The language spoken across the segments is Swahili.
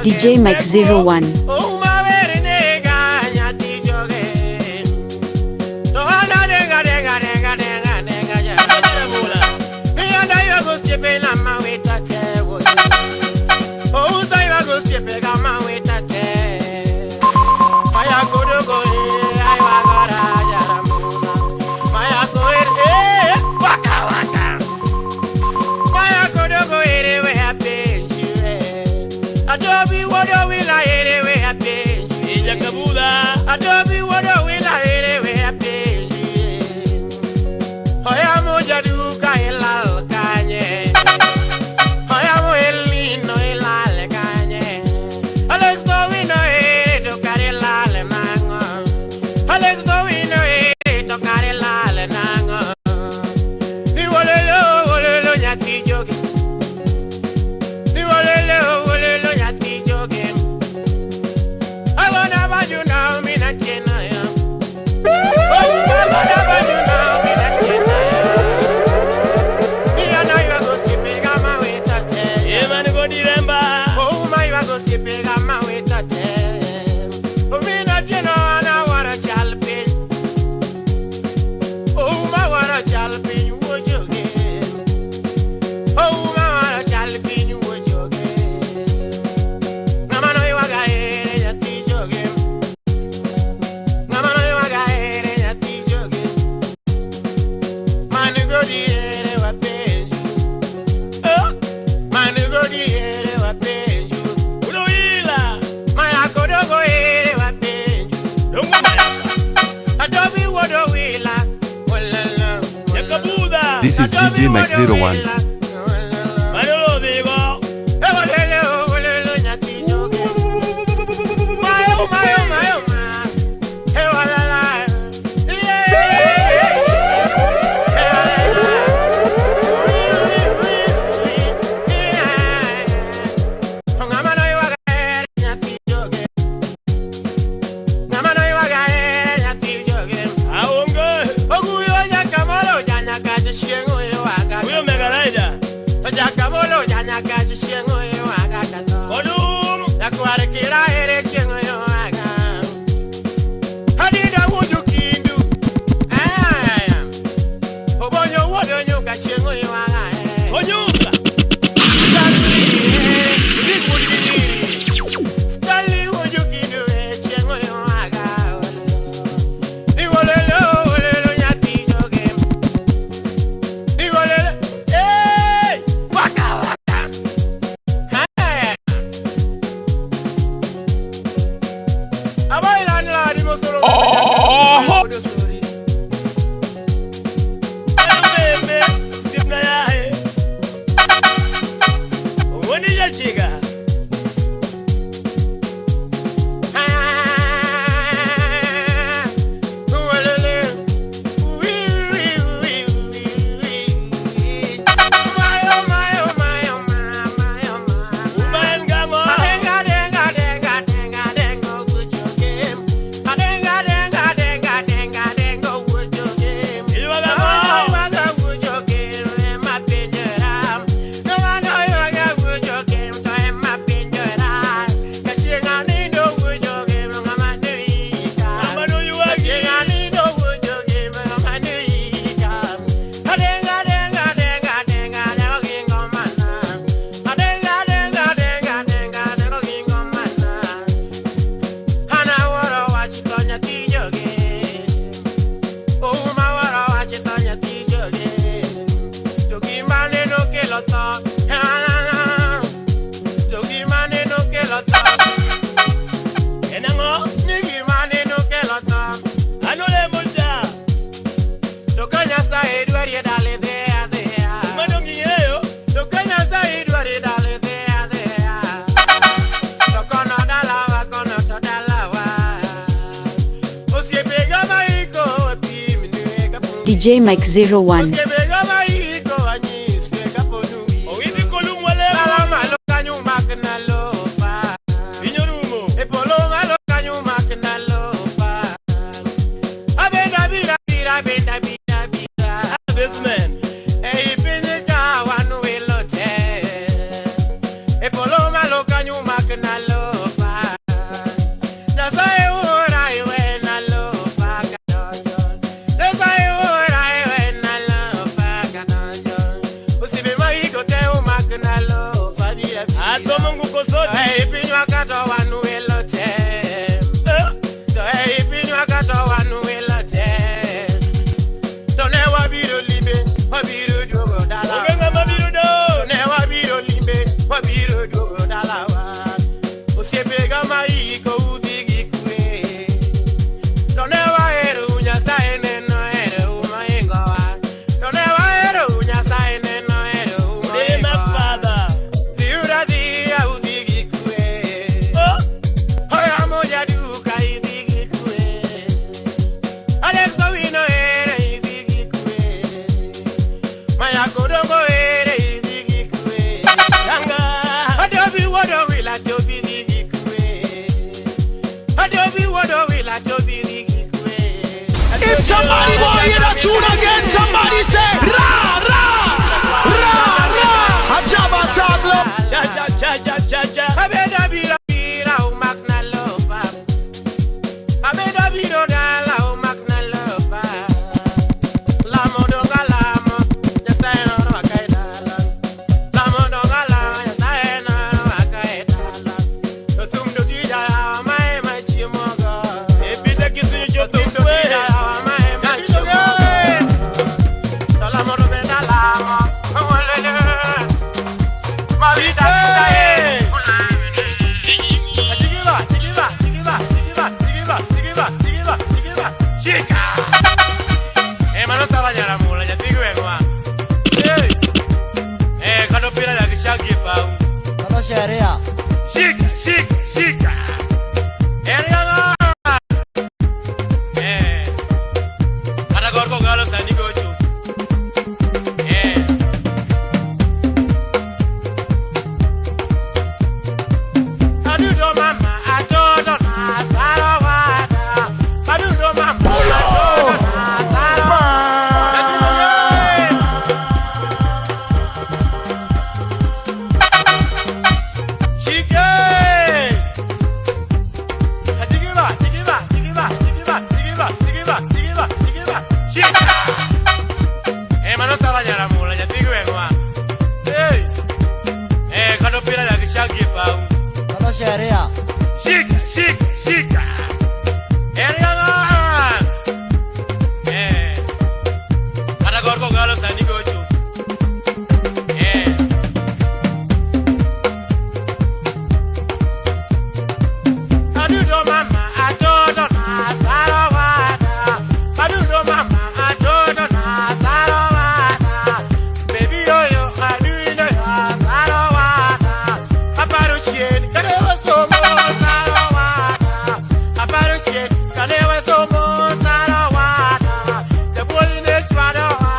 DJ Mike 01. This is DJ Mike 01. DJ Mike 01. somebody boy hear that tune again. Somebody say ra ra ra ra. A job a talk love. Ja ja ja ja ja ja. Abeda bira bira o makna loba. Abeda bira na la o makna loba. La modo galamo, ya sai no va caida la. La modo galamo, ya sai no va caida la. Tum do ti ja mai mai chimoga. E bida kisu jo tum do ti ja mai mai chimoga. La modo me na la mo. Sheria. Chica, chica, chica. Ada gorgo galo tani gochu. Adu do mama, adodo na sarawada. Adu do mama, adodo na sarawada. Chica. Ma non sta la mula, ya dico qua. Quando pira da che c'ha che fa. Hello Sheria. Chica, chica, chica. Ada gorgo galo tani gochu. Adu do mama, adodo na sarawada. Adu do mama, adodo na sarawada. Baby yo yo, adu ino ya sarawada. Aparo chien, kade wasomo sarawada. Aparo chien, kade wasomo sarawada. The boy in the chwadawa,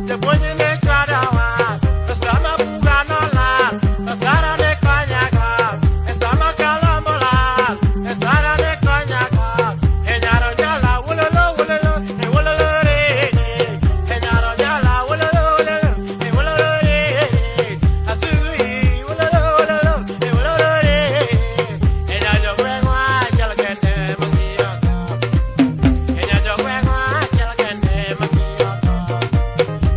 the boy in the chwadawa. Esama buganola, esara de kanyaga, esama kalambola. Esara de kanyaga, enyaro nyala wulolo wulolo, e wulolo re. Enyaro nyala wulolo wulolo, e wulolo re. Asui wulolo wulolo, e wulolo re. Enyajo kwengwa chalkende makiyoko. Enyajo kwengwa chalkende makiyoko.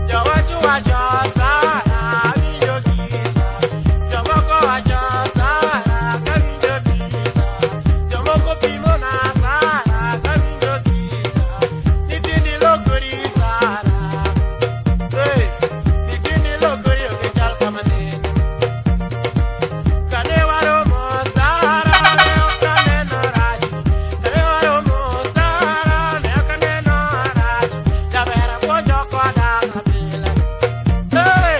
Jowachu wacho sara winjo kita. Jomoko wacho sara kawinjo kita. Jomoko pimo na sara kawinjo kita. Nitindi lokori sara. Hey, nitindi lokori oke chal kamanene. Kane waro mo sara ne okane no raji. Kane waro mo sara ne okane no raji. Jabera pojo koda kapila. Hey,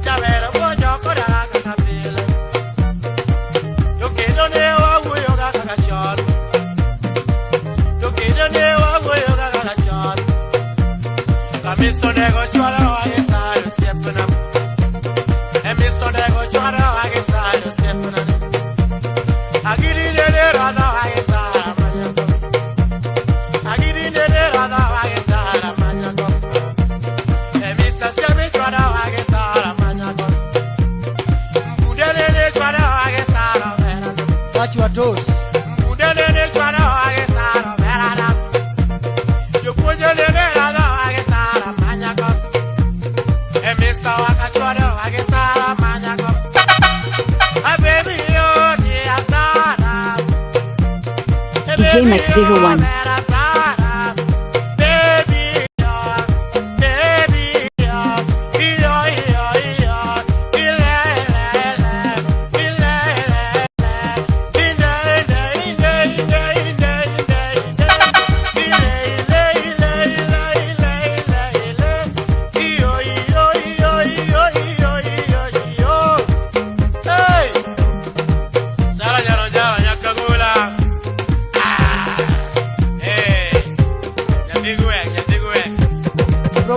jabera pojo koda kapila. Yo quiero ne wa yo ga kakachon. Yo quiero ne wa yo ga kakachon. Kamisto nego chwala wa gesaro stepna. Emisto nego chwala wa gesaro stepna. Agiri ne rada wa gesara manyako. Agiri ne rada wa gesara manyako. Emista semi chwala wa gesara manyako. Mbudele ne chwala wa gesara verana. Watch your toes. Mbudele ne chwala wa gesara verana. Yo pujele ne rada wa gesara manyako. Emista waka chwala wa gesara manyako. Ah baby yo ni asara. DJ Mike 01. Baby yo, baby yo, yo yo yo, ile ile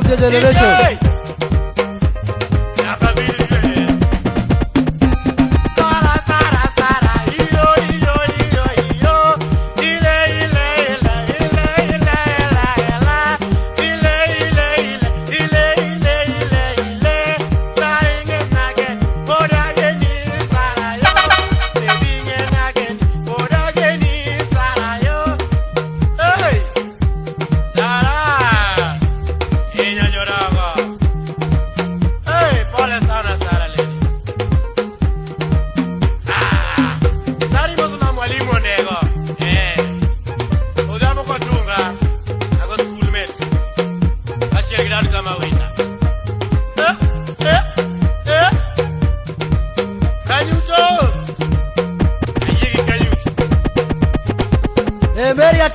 the generation.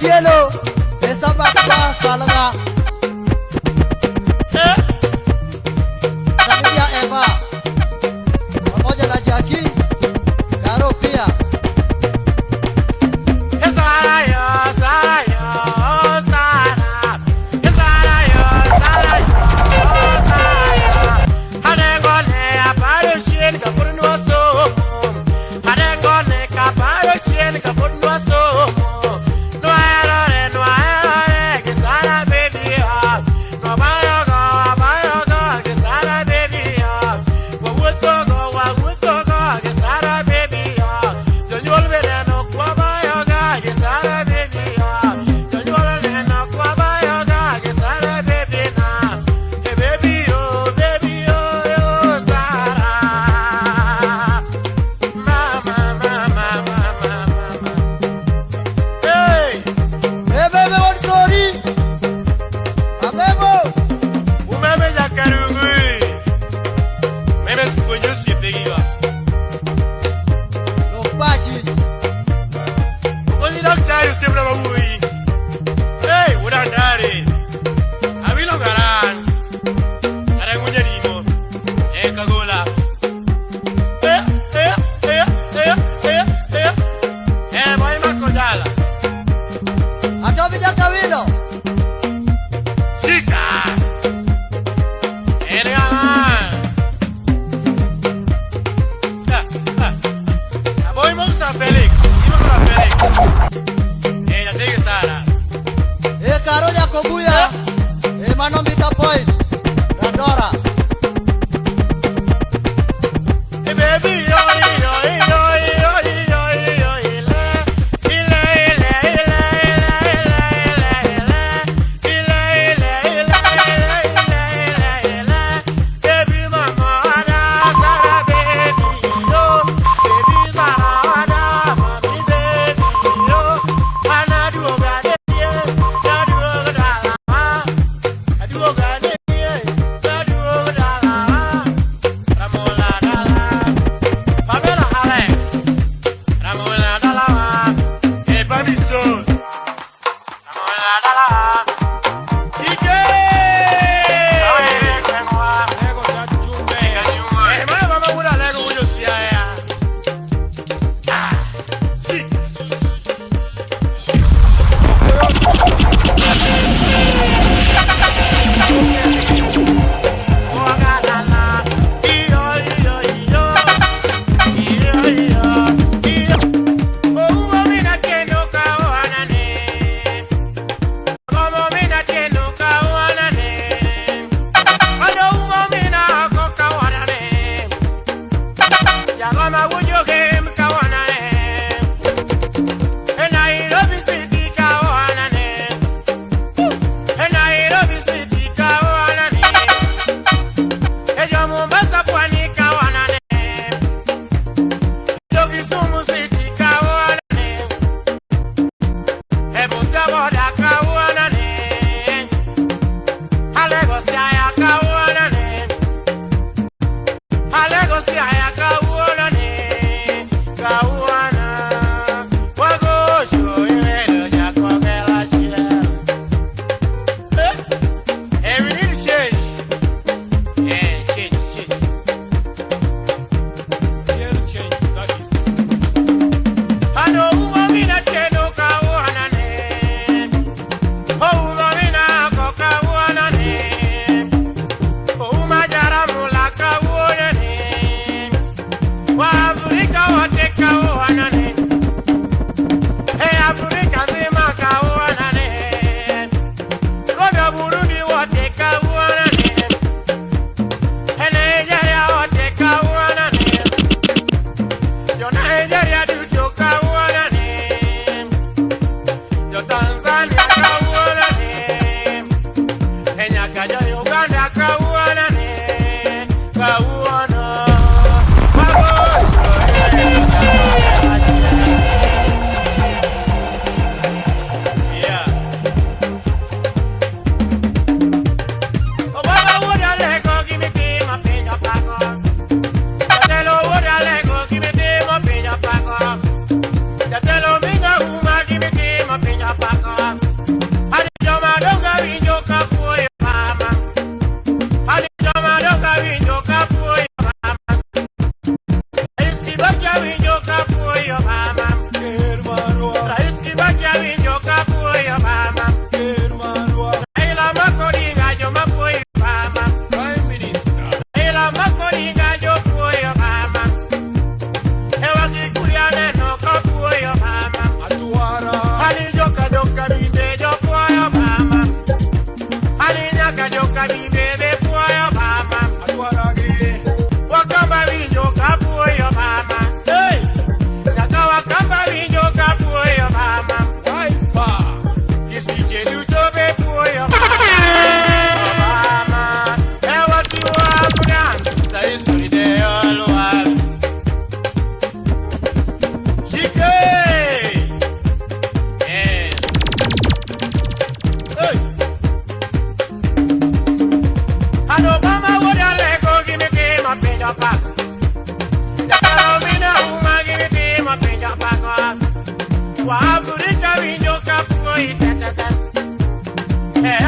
Etielo, esa bakwa salaga. Sanidia Eva, pamoja na Jackie, Karo pia. Oh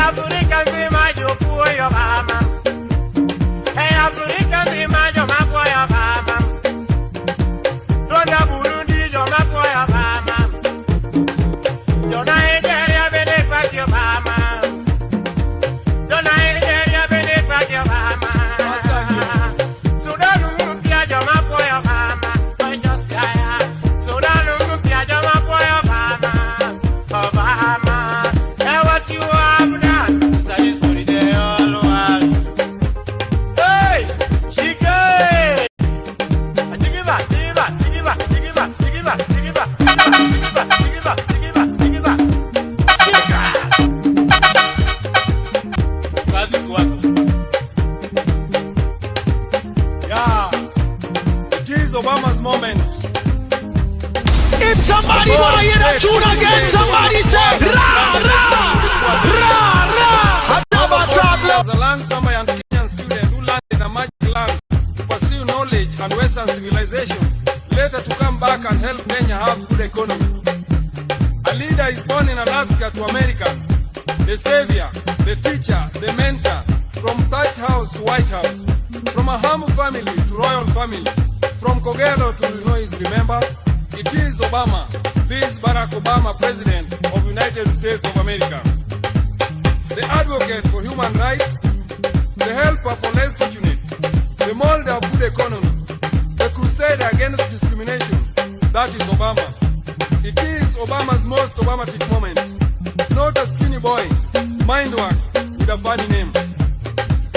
African dreamer, you poor your mama. Hey, African dreamer, you my boy your mama. Rwanda, Burundi, you my boy your mama. You're Nigeria, beneath back your mama. You're Nigeria, beneath back your mama. Sudan, you my boy your mama. Sudan, you my boy your mama. Obama, hey, what you have done? Studies for the whole world. Hey, she came. Dig it back, dig it back, dig it back, dig it back, dig it back, dig it back, dig it back, dig it back, dig it back, dig it back. Kazi kwako. Yeah, it is Obama's moment. If somebody wanna hear that tune again, somebody say ra ra ra ra. I never talk love. As a land farmer and Kenyan student who landed in a magic land to pursue knowledge and Western civilization, later to come back and help Kenya have good economy. A leader is born in Alaska to Americans, the savior, the teacher, the mentor, from White House to White House, from a humble family to royal family, from Kogelo to Illinois, remember? It is Obama, this Barack Obama, President of the United States of America. The advocate for human rights, the helper for less fortunate, the molder of good economy, the crusader against discrimination, that is Obama. It is Obama's most Obamatic moment. Not a skinny boy, mind work with a funny name.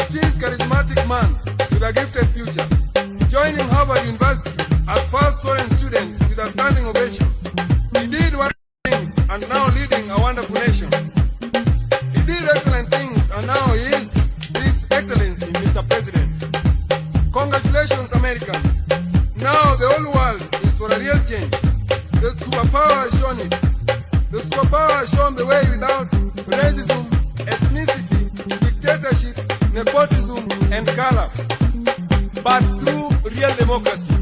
It is charismatic man with a gifted future. Joining Harvard University as first foreign student with a standing ovation. He did wonderful things and now leading a wonderful nation. He did excellent things and now he is His Excellency, Mr. President. Congratulations, Americans. Now the whole world is for a real change. The superpower has shown it. The superpower has shown the way without racism, ethnicity, dictatorship, nepotism, and color, but through real democracy.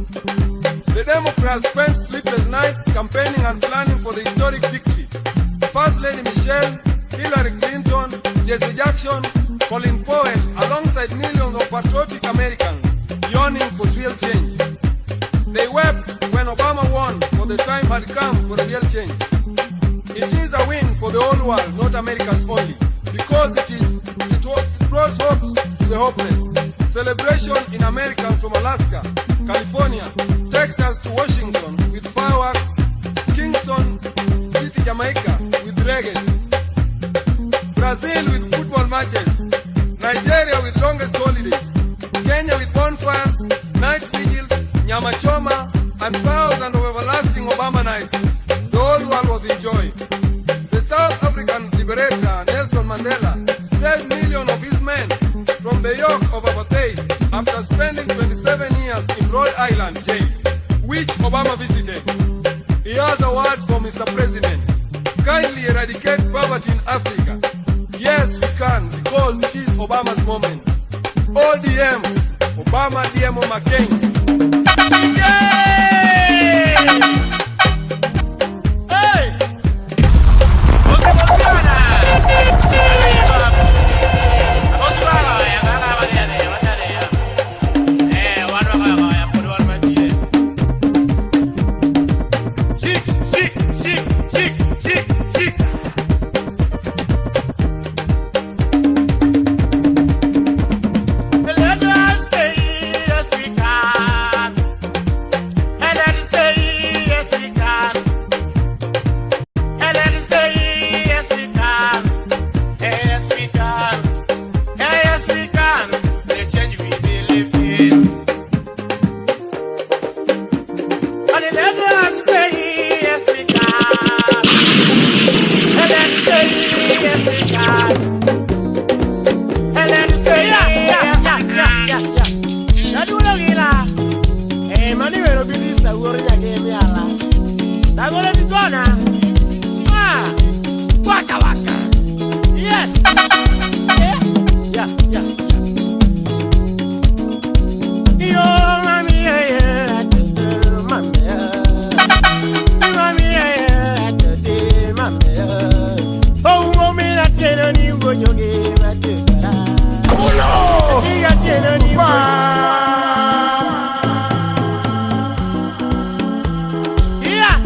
The Democrats spent sleepless nights campaigning and planning for the historic victory. First Lady Michelle, Hillary Clinton, Jesse Jackson, Colin Powell, alongside millions of patriotic Americans yearning for real change. They wept when Obama won, for the time had come for a real change. It is a win for the whole world, not Americans only, because it brought hopes to the hopeless. Celebration in America from Alaska, California, Texas to Washington with fireworks, Kingston City, Jamaica with reggae, Brazil with football matches, Nigeria with longest holidays, Kenya with bonfires, night vigils, nyama choma, and thousands of everlasting Obama nights. The whole world was in joy. The South African liberator Nelson Mandela saved millions of his men from the yoke of apartheid after spending 27 years in Rhode Island jail, which Obama visited. He has a word for Mr. President. Kindly eradicate poverty in Africa. Yes, we can, because it is Obama's moment. ODM, Obama DMO McCain. Let us stay, yes we can. wojoge matukara. Uno! Tiga tiene ni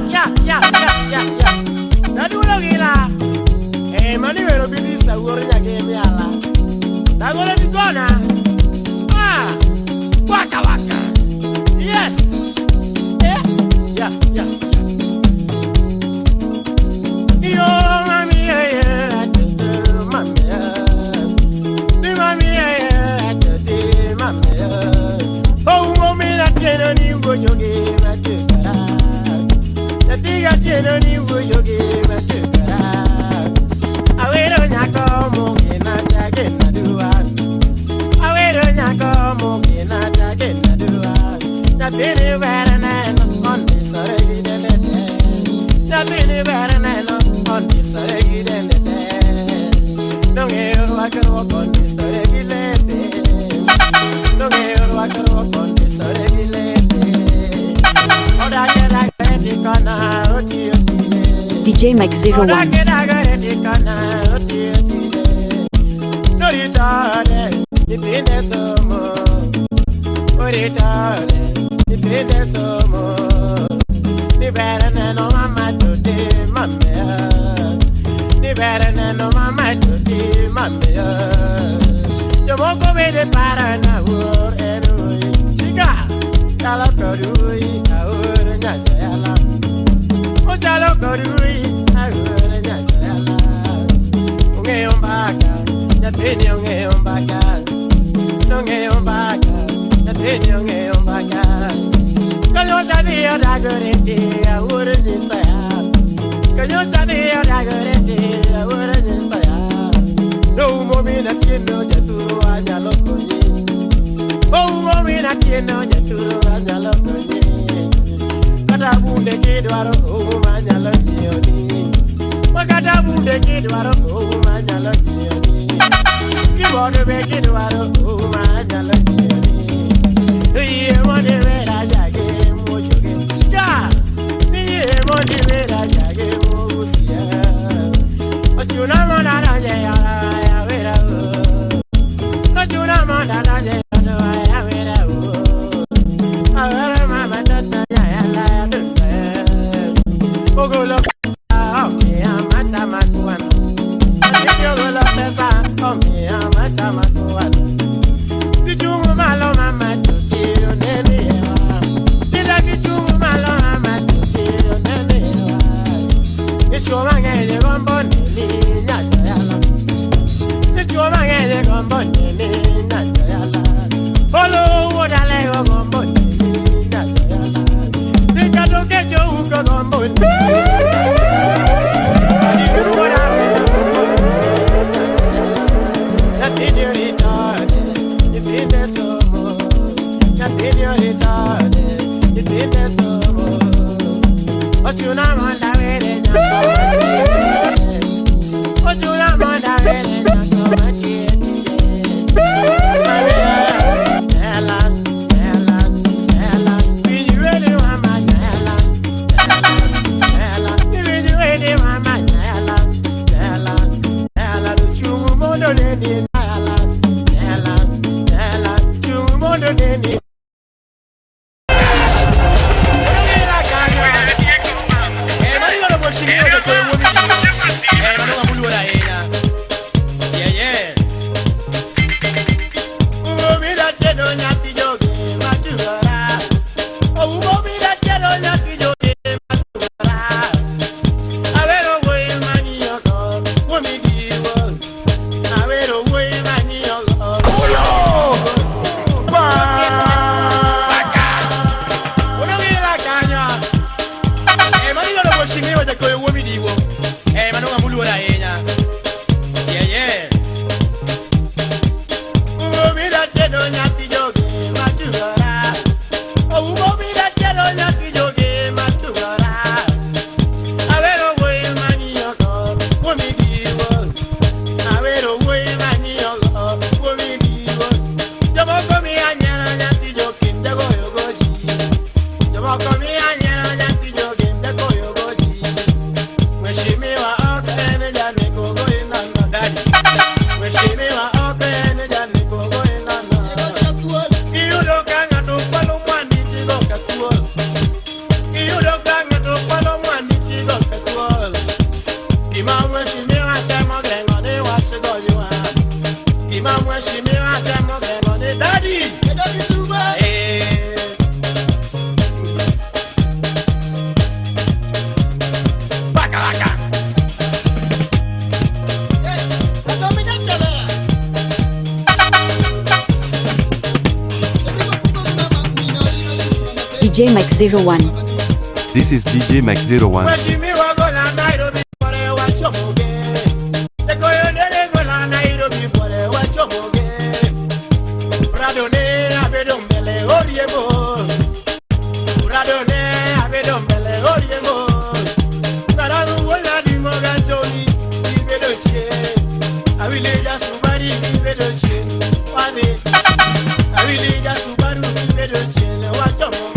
Ya. Nadulo gila. Mani vero bilisa uornya game ala. Nagole digona. Waka. Yes. Ya. Yo mami mami. Ni mami mami. Oh mami la tiene ni wojoge matukara. Tiga tiene ni wojoge matukara. Awero nyako mungina tage na dua. Awero nyako mungina tage na dua. Nothing better than on this already than that. Nothing better than on this already than that. Don't ever walk on this already late. Don't ever walk on this already late. Oh, that DJ Mike 01. away. DJ Mike 01. This is DJ Mike 01. Mheshimiwa Gola Nairobi pole wachomoge. Tekoyondele Gola Nairobi pole wachomoge. Radone abedombele oriemo. Radone abedombele oriemo. Tararu Gola di Mogantoni ibedoche. Awileja Subari ibedoche. Wade. Awileja Subaru ibedoche wachomoge.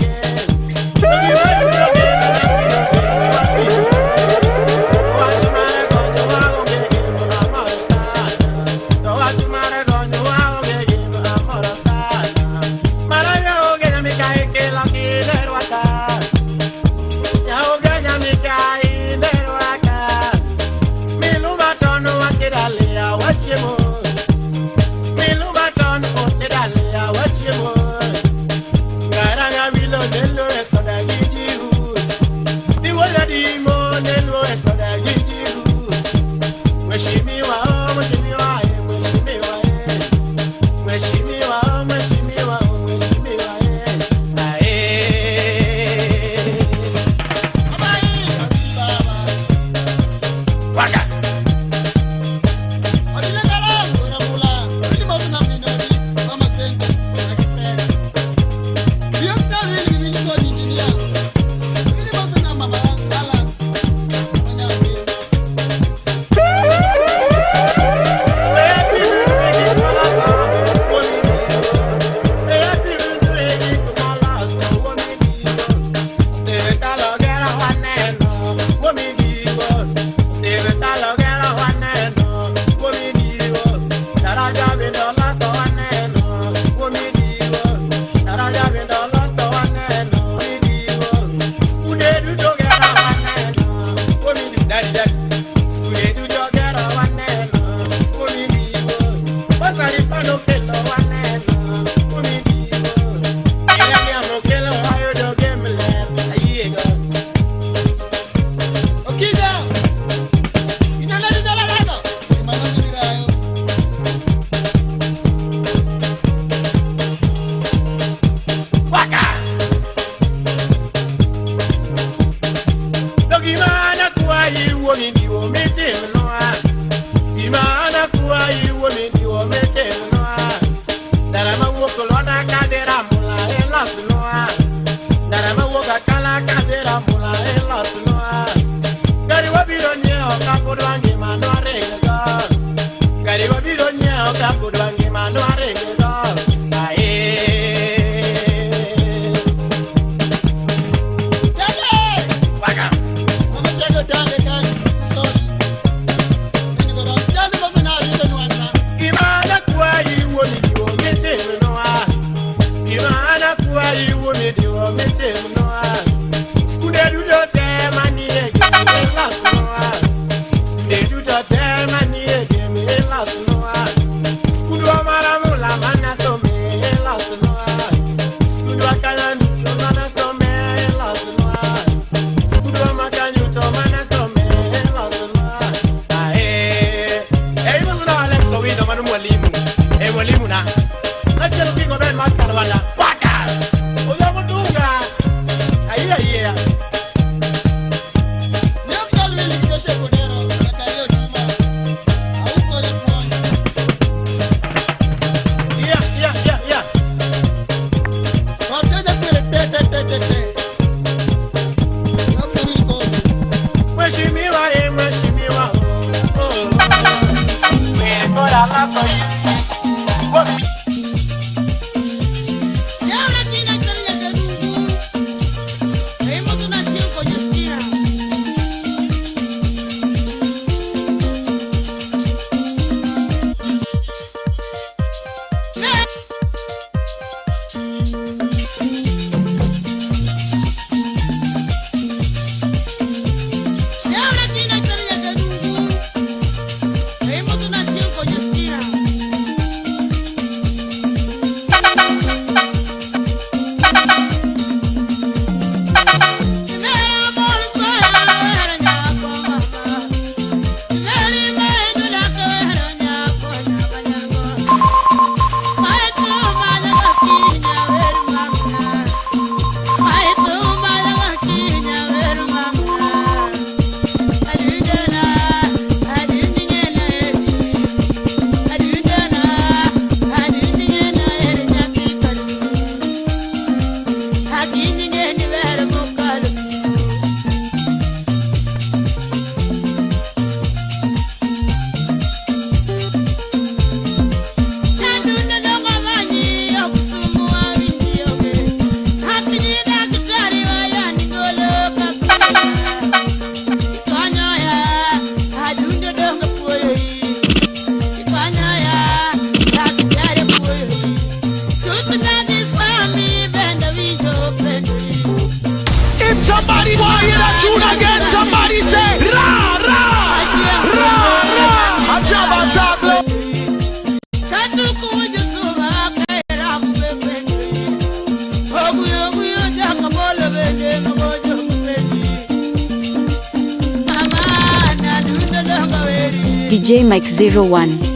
Mike 01.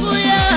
Yeah.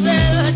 Well,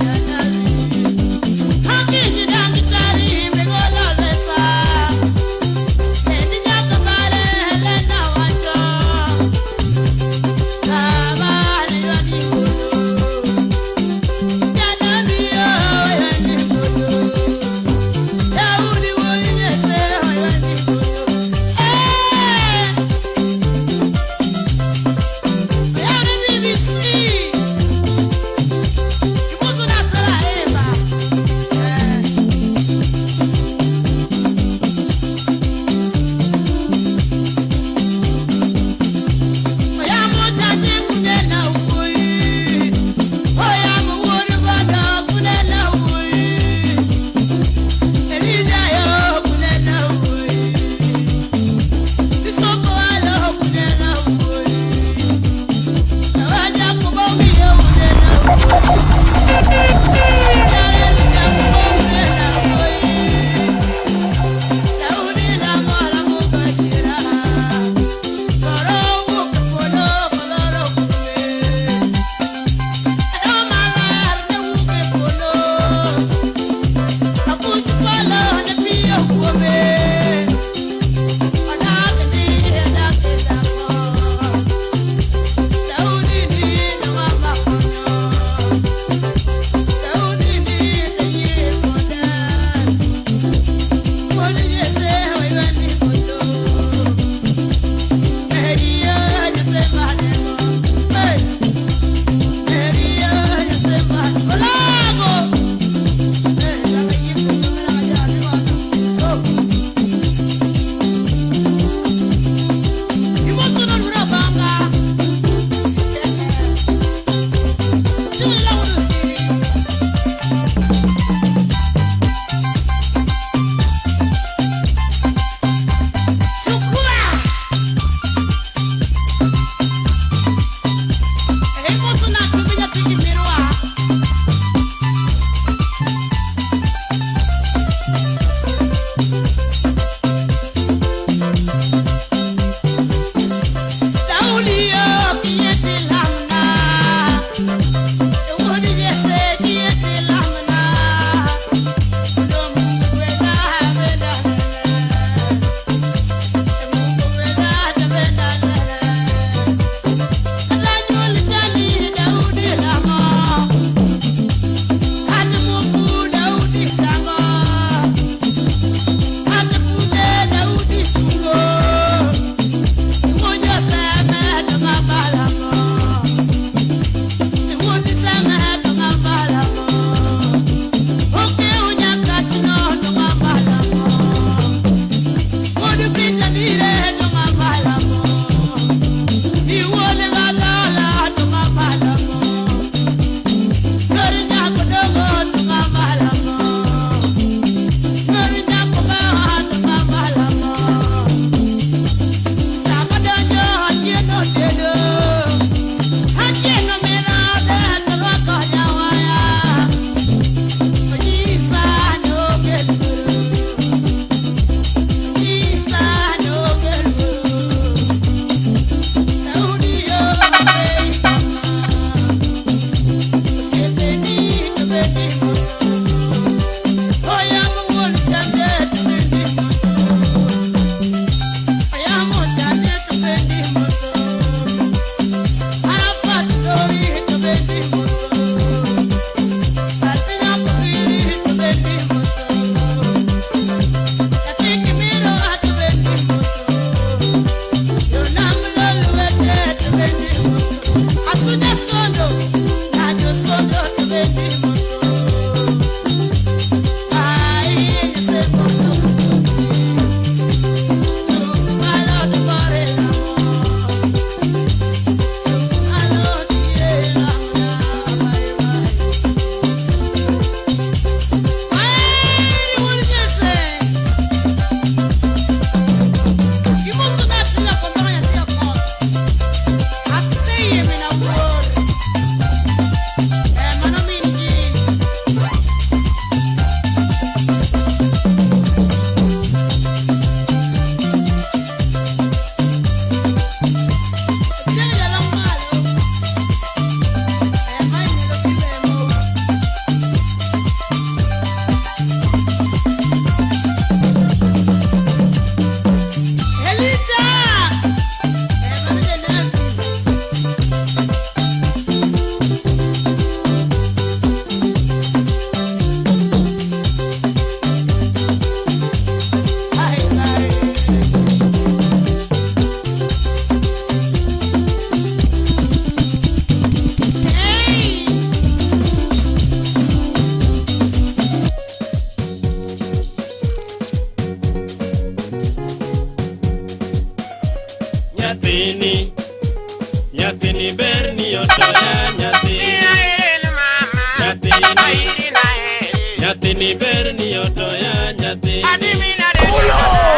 Nyathini ber ni otoya nyathini. Adimina de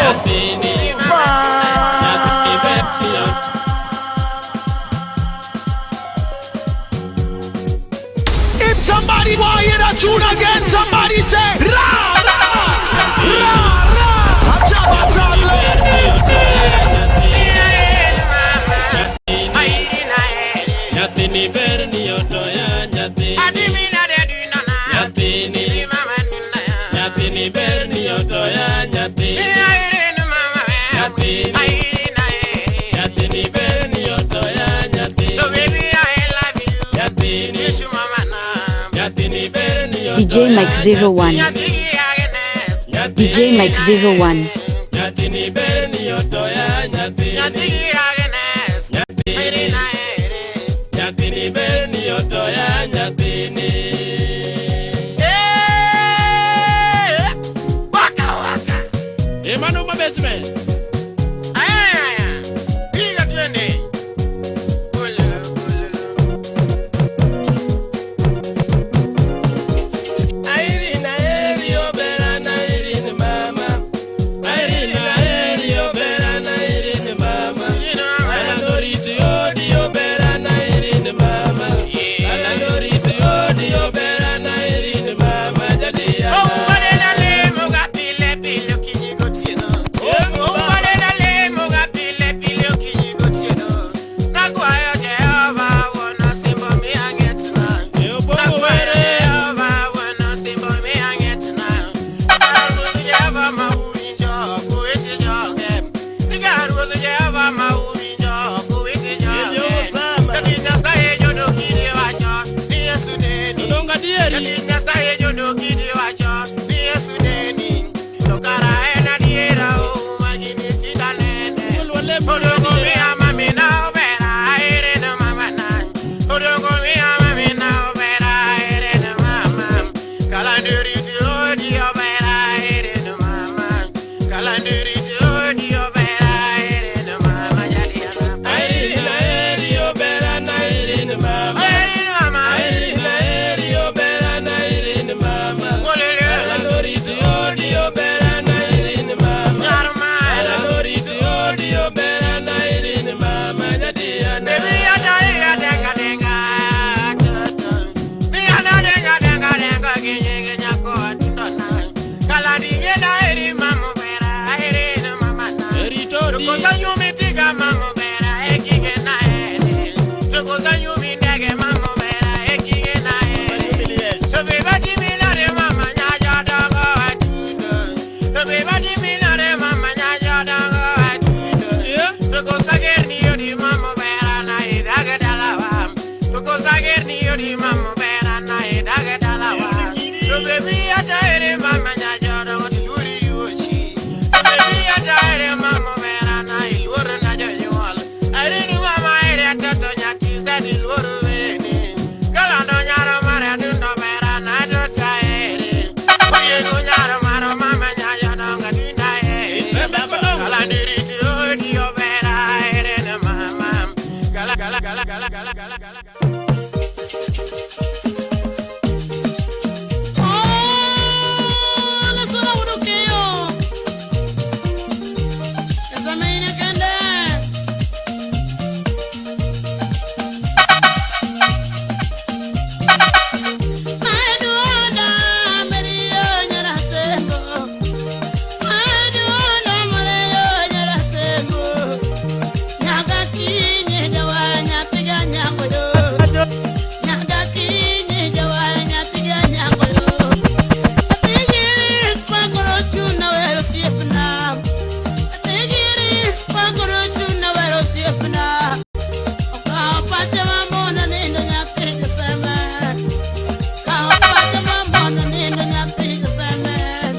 Nyathini ber ni otoya. If somebody want hear that tune again, somebody say ra ra ra ra. Nyathini ber ni otoya nyathini. Adimina de dunana. Nyathini Nyathini ber ni otoya nyathini. Nyathini Nyathini ber ni otoya nyathini. Nyathini Nyathini ber ni otoya. DJ Mike 01. DJ Mike 01. Nyathini ber ni otoya nyathini. Nyathini ber ni otoya nyathini. Emanu ma basement.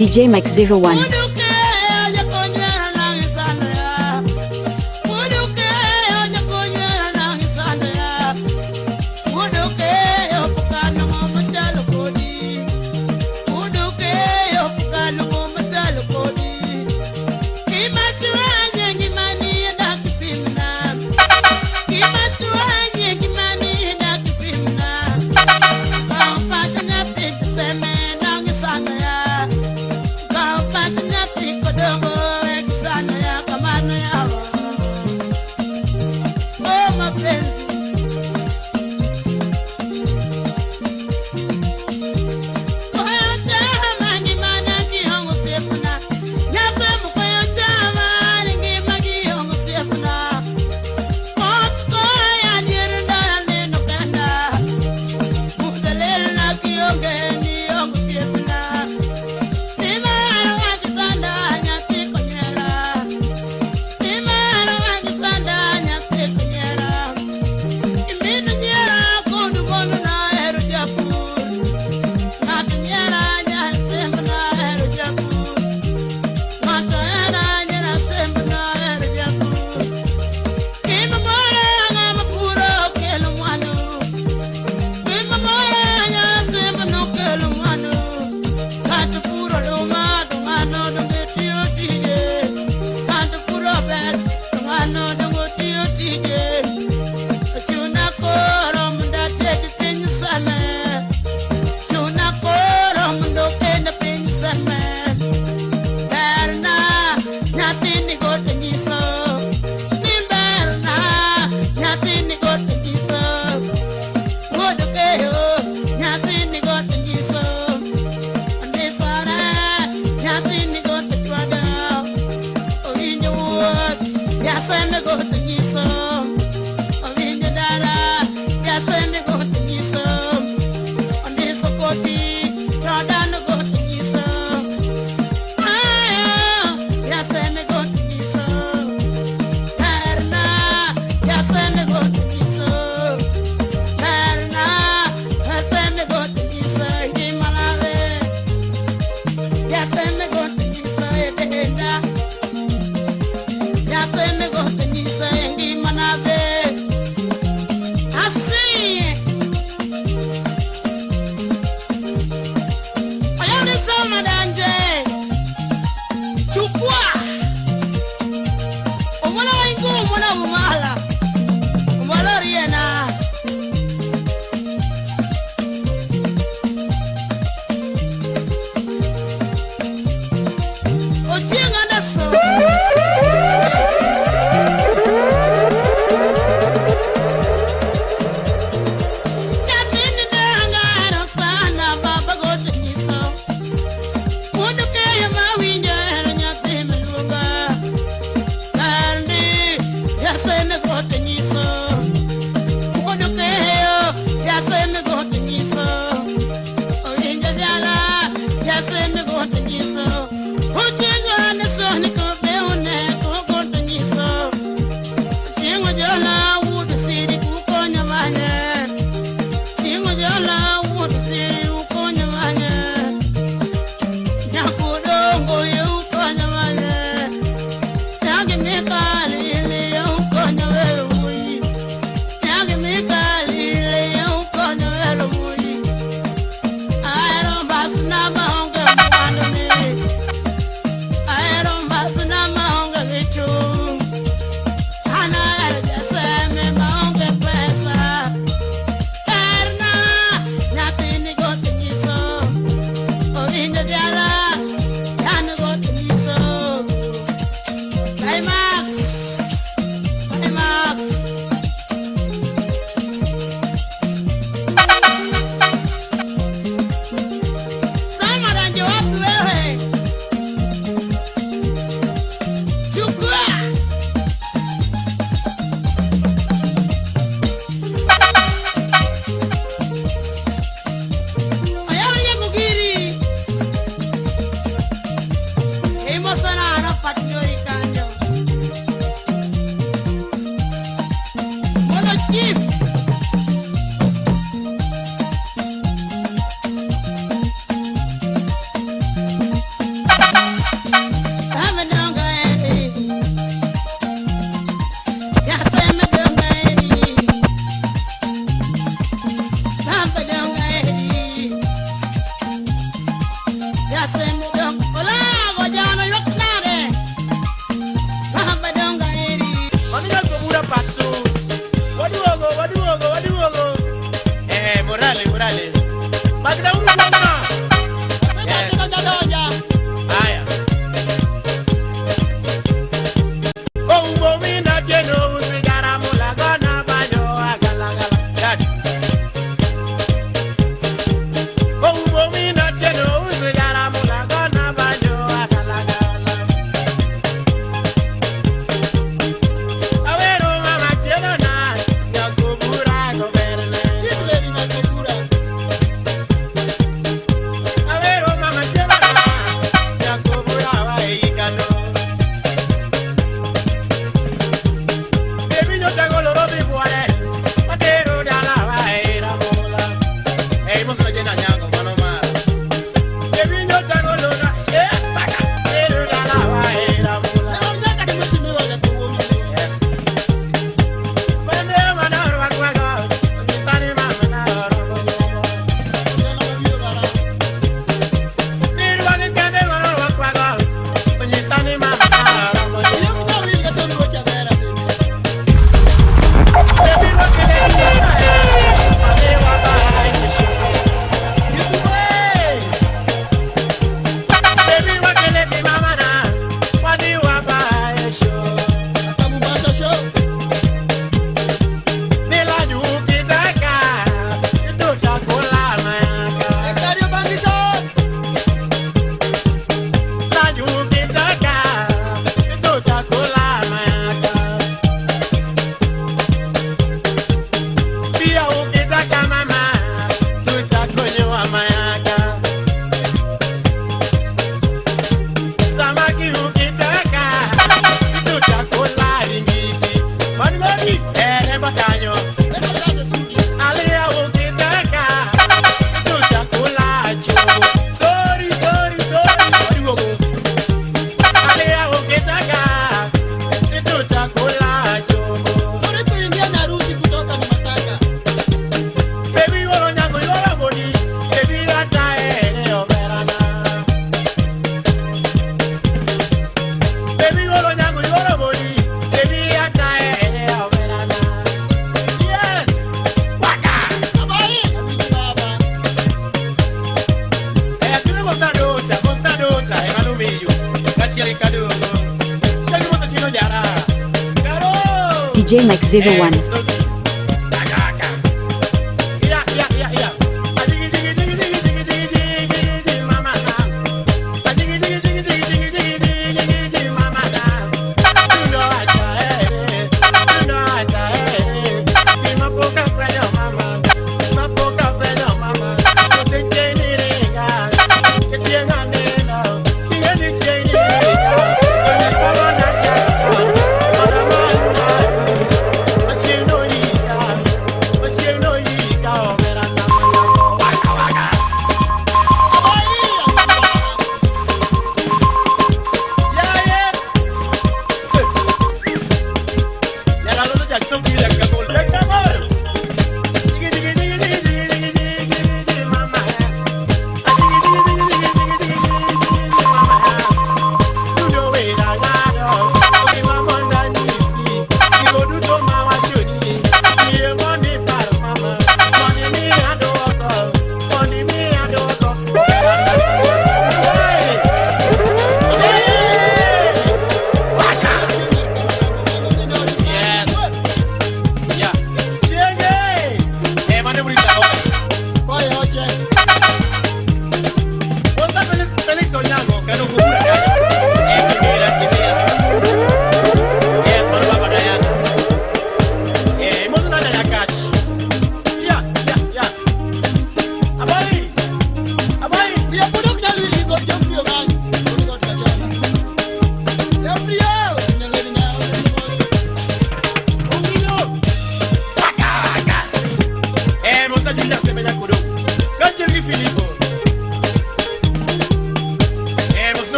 DJ Mike 01. Sandra. DJ Mike 01. Mama,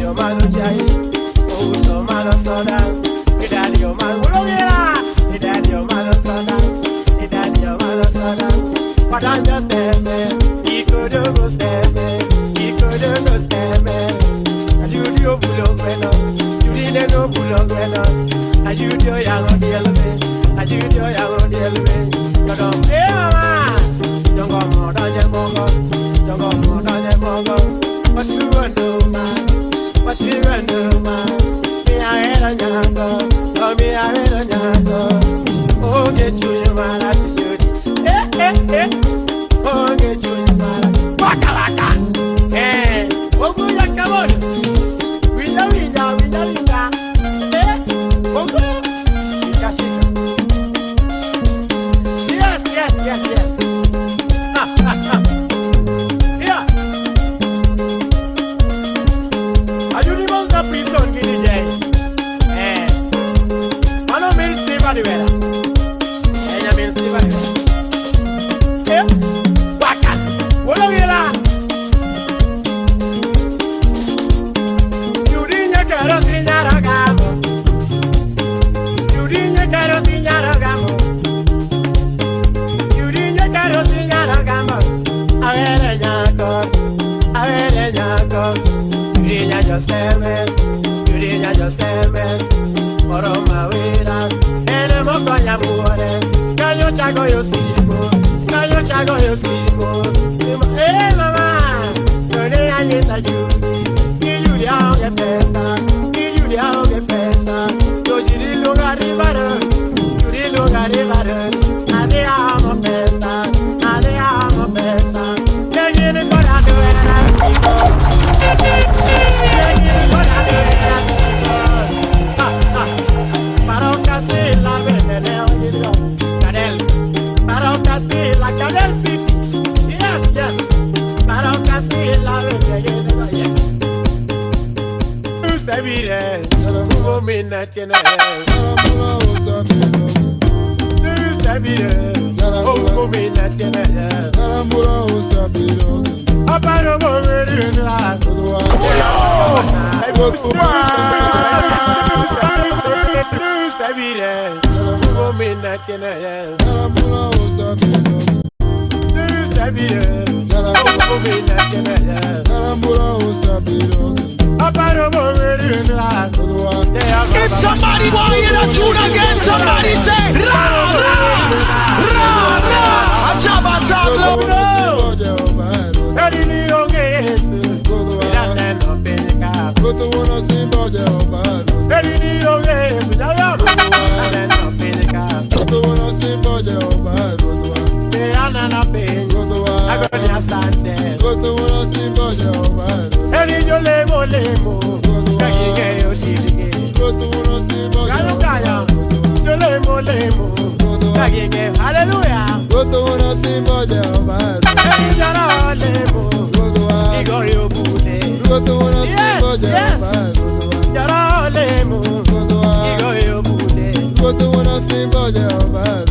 Your mother But I'm just there, he couldn't go step, he couldn't go step. And you do pull up, you didn't know pull up, and you do young on the element, and you do young on the element. But don't pay mama, don't go more than your mongo, don't go more than your mongo. What you want to man, what you want to man? Me I had a yango, oh me I had a yango. Oh get you man attitude, oh get you man, wakalaka, ogu ya kabon, winda, ogu, shika. Yes. Here. Are you the most prison Guinea Jay? I don't mean sleep anywhere. And I mean sleep anywhere. Here. Waka. What are you like? You didn't get a thing out of Gamo. You didn't get a thing out of Gamo. A ver, ñaco, Yuriña yo seme, Moro mawira, tenemos coña muere, Cayo chaco yo simo, mamá, yo le añeta Yuri, y Yuri ahogue pesa, yo Yuri lugar ribarón, adeamos pesa, Yuri corazón If somebody want to hear that tune again, somebody say ra ra ra ra. Achaba tablo. Edini ongesu. Irane no penika. Koto wono simbo Jehovah. Edini ongesu. Irane no penika. Koto wono simbo Jehovah. Irane no penika. Agoni asante. Koto wono simbo Jehovah. Eni yo lemo. Kage yo shirike. Lemo, hallelujah. Go to one simple Jehovah. Lemo, Igo yo bude. Go to one simple Jehovah. Lemo, Igo yo bude. Go to one simple Jehovah.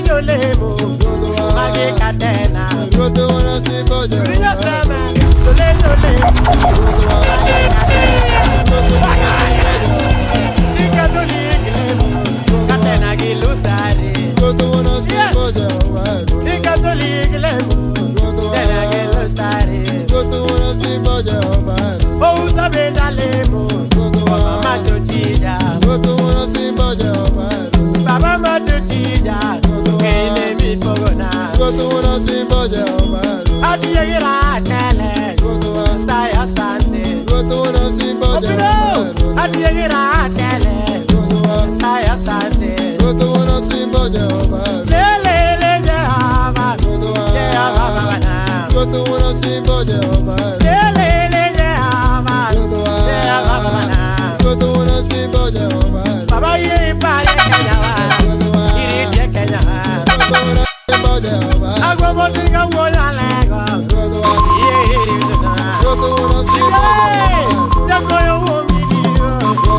Yo lemo, Magi katena. Go to one simple Jehovah.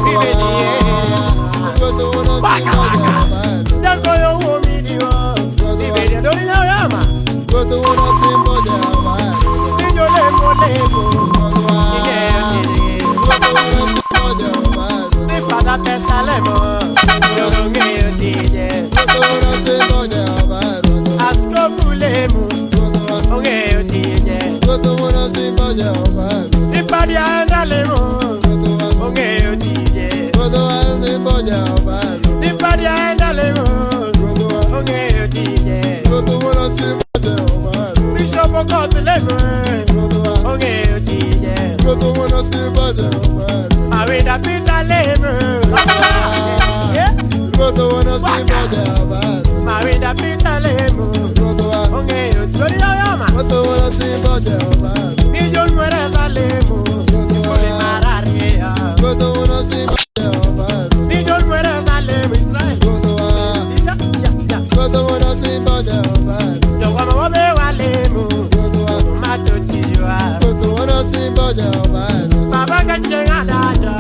Go lemo, yo ngeyo tije. Roto wana simba jaba. Asko fulemu, ngeyo tije. Roto wana simba jaba. Ipadi anda lemo, ngeyo tije. Roto wana simba jaba. Ipadi anda lemo, ngeyo tije. Roto wana simba jaba. Bishop okote lemo, ngeyo tije. Roto wana simba jaba. Awida pita lemo, Roto wana simba jaba. Awida pita lemo, ngeyo tije. Roto wana simba jaba. Nijon mwere lemo, kuli mararia. Roto wana simba jaba. Nijon mwere lemo Israel. Roto wana simba jaba. Jọ̀wọ́ mọ̀ wọ́n bẹ́ẹ̀ wá lemo, má tó ti wá. Roto wana simba jaba. Bàbá kẹ́kẹ́ ń àdájọ́,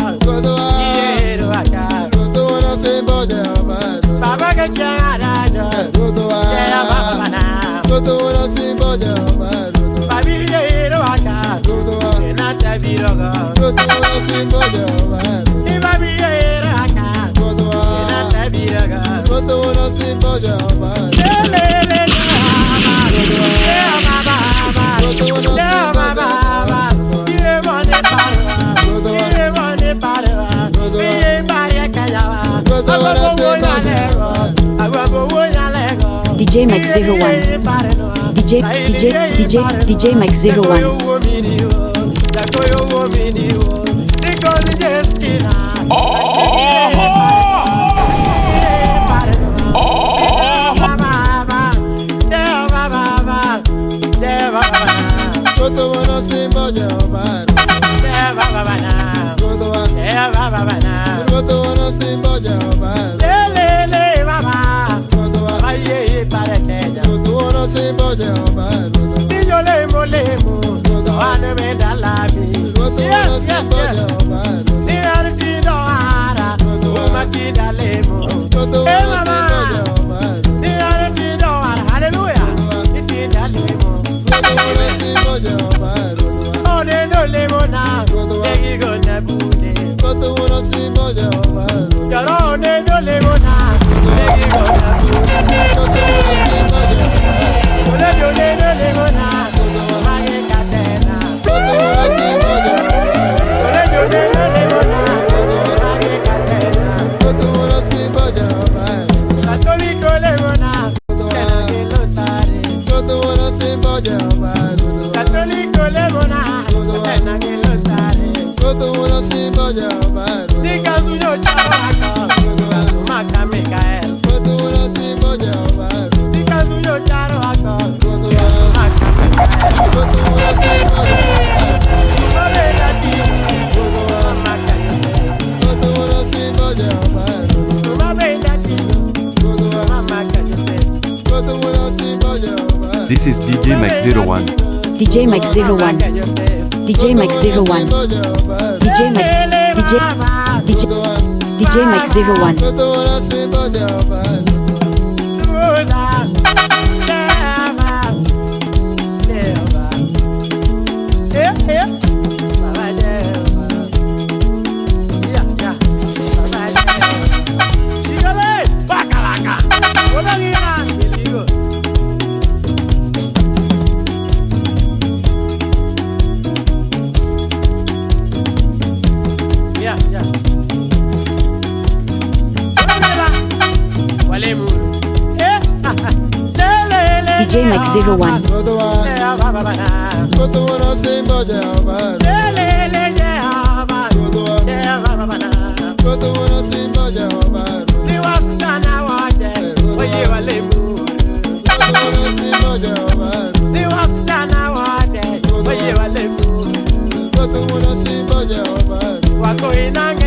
iye èrò àjà. Roto wana simba jaba. Bàbá kẹ́kẹ́ ń àdájọ́, jẹ́ ọba bàbá náà. Roto wana simba jaba. Bàbí iye èrò àjà, iná tẹ̀bí lọ́gọ́. Roto wana simba jaba. Ní bàbí iye èrò àjà, iná tẹ̀bí lọ́gọ́. Roto wana simba jaba. Lélẹ́lẹ́ ní ọmọ bàbá, ní ọmọ bàbá, iye wọ́n ní pàrọ̀, iye wọ́n ní pàrọ̀, iye bàrẹ̀ kẹyà wá. Agbọ̀gbọ̀ yàn lẹ́gọ̀, agbọ̀gbọ̀ yàn lẹ́gọ̀. DJ Max 01. DJ Max 01. Roto wana simba jaba. Roto wana simba jaba. Roto wana simba jaba. Roto wana simba jaba. Hallelujah. Roto wana simba jaba. Oh, they no lemona. They go na bude. Roto wana simba jaba. Your own they no lemona. They go na bude. Roto wana simba jaba. Ole yo they no lemona. Mage katena. Roto wana simba jaba. Ole yo they no lemona. Mage katena. Roto wana simba jaba. Católico lemona. Kena que lo tare. Roto wana simba jaba. Católico lemona. Kena que lo tare. Roto wana simba jaba. Diga suyo chavaco. Maka Mikael. Roto wana simba jaba. Diga suyo chavaco. Maka Mikael. Roto wana simba jaba. Mame latino. Maka Yosef. Roto wana simba jaba. Mame latino. Maka Yosef. Roto wana simba jaba. This is DJ Max 01. DJ Max 01. DJ Max 01. DJ Max 01. Roto wana simba jaba. DJ Max 01. Roto wana simba jaba. Roto wana simba jaba. Roto wana simba jaba. Roto wana simba jaba. Wako inange